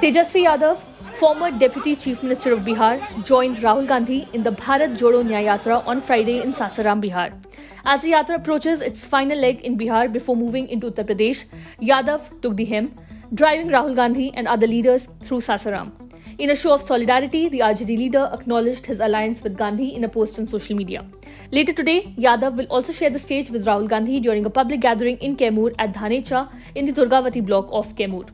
Tejasvi Yadav, former Deputy Chief Minister of Bihar, joined Rahul Gandhi in the Bharat Jodo Nyaya Yatra on Friday in Sasaram, Bihar. As the yatra approaches its final leg in Bihar before moving into Uttar Pradesh, Yadav took the hymn, driving Rahul Gandhi and other leaders through Sasaram. In a show of solidarity, the RJD leader acknowledged his alliance with Gandhi in a post on social media. Later today, Yadav will also share the stage with Rahul Gandhi during a public gathering in Kaimur at Dhanecha in the Durgavati block of Kaimur.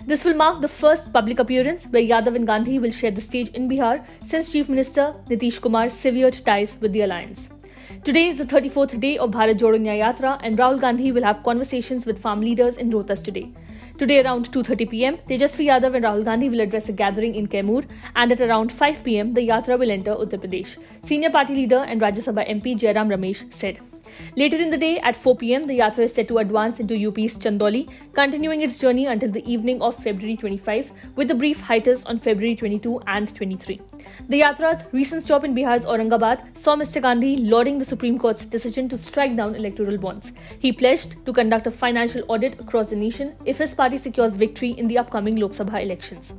This will mark the first public appearance where Yadav and Gandhi will share the stage in Bihar since Chief Minister Nitish Kumar severed ties with the alliance. Today is the 34th day of Bharat Jodo Nyaya Yatra and Rahul Gandhi will have conversations with farm leaders in Rohtas today. Today around 2:30 pm, Tejasvi Yadav and Rahul Gandhi will address a gathering in Kaimur and at around 5 pm, the yatra will enter Uttar Pradesh, Senior Party Leader and Rajya Sabha MP Jairam Ramesh said. Later in the day, at 4 pm, the yatra is set to advance into UP's Chandauli, continuing its journey until the evening of February 25, with a brief hiatus on February 22 and 23. The yatra's recent stop in Bihar's Aurangabad saw Mr. Gandhi lauding the Supreme Court's decision to strike down electoral bonds. He pledged to conduct a financial audit across the nation if his party secures victory in the upcoming Lok Sabha elections.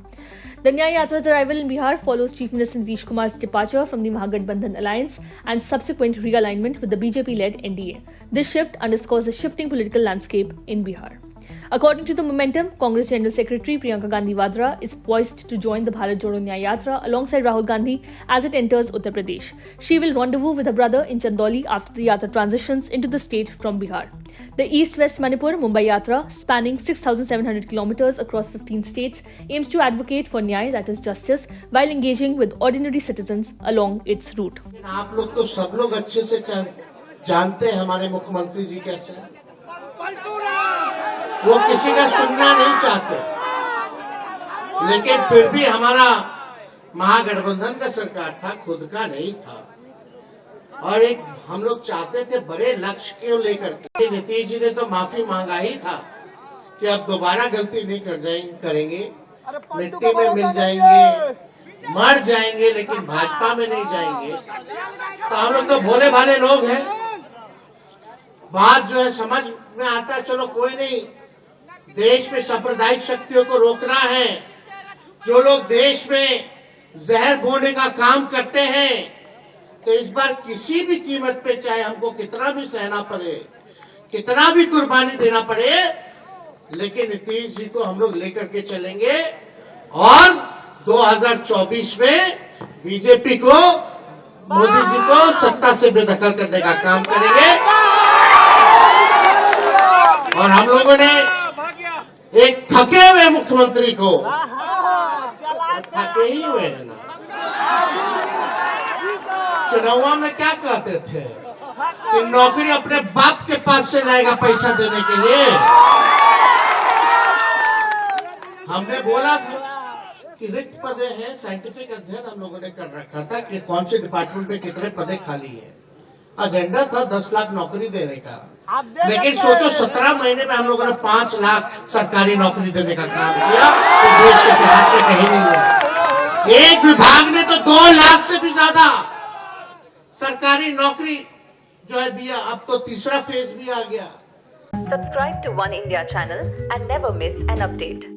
The Nyaya Yatra's arrival in Bihar follows Chief Minister Nitish Kumar's departure from the Mahagathbandhan alliance and subsequent realignment with the BJP-led NDA. This shift underscores the shifting political landscape in Bihar. According to the Momentum, Congress General Secretary Priyanka Gandhi Vadra is poised to join the Bharat Jodo Nyaya Yatra alongside Rahul Gandhi as it enters Uttar Pradesh. She will rendezvous with her brother in Chandauli after the yatra transitions into the state from Bihar. The East-West Manipur Mumbai Yatra, spanning 6,700 kilometers across 15 states, aims to advocate for Nyaya, that is justice, while engaging with ordinary citizens along its route. आप लोग तो सब लोग अच्छे से जानते हैं हमारे मुख्यमंत्री जी कैसे हैं। वो किसी का सुनना नहीं चाहते, लेकिन फिर भी हमारा महागठबंधन का सरकार था, खुद का नहीं था और एक हम लोग चाहते थे बड़े लक्ष्य को लेकर के। नीतीश जी ने तो माफी मांगा ही था कि अब दोबारा गलती नहीं करेंगे, मिट्टी में मिल जाएंगे, मर जाएंगे, लेकिन भाजपा में नहीं जाएंगे। तो हम लोग तो भोले भाले लोग हैं, बात जो है समझ में आता है, चलो कोई नहीं, देश में सांप्रदायिक शक्तियों को रोकना है। जो लोग देश में जहर बोने का काम करते हैं, तो इस बार किसी भी कीमत पे, चाहे हमको कितना भी सहना पड़े, कितना भी कुर्बानी देना पड़े, लेकिन नीतीश जी को हम लोग लेकर के चलेंगे और 2024 में बीजेपी को, मोदी जी को सत्ता से बेदखल करने का काम करेंगे। और हम लोगों ने एक थके हुए मुख्यमंत्री को, थके ही हुए हैं ना, चुनाव में क्या कहते थे कि नौकरी अपने बाप के पास से लाएगा पैसा देने के लिए। हमने बोला था कि रिक्त पदे हैं, साइंटिफिक अध्ययन हम लोगों ने कर रखा था कि कौन से डिपार्टमेंट में कितने पदे खाली है। एजेंडा था 10 लाख नौकरी देने का, लेकिन सोचो 17 महीने में हम लोगों ने 5 लाख सरकारी नौकरी देने का काम किया, तो देश के इतिहास में कहीं नहीं हुआ। एक विभाग ने तो 2 लाख से भी ज्यादा सरकारी नौकरी जो है दिया। अब तो तीसरा फेज भी आ गया। Subscribe to One India channel and never miss an update.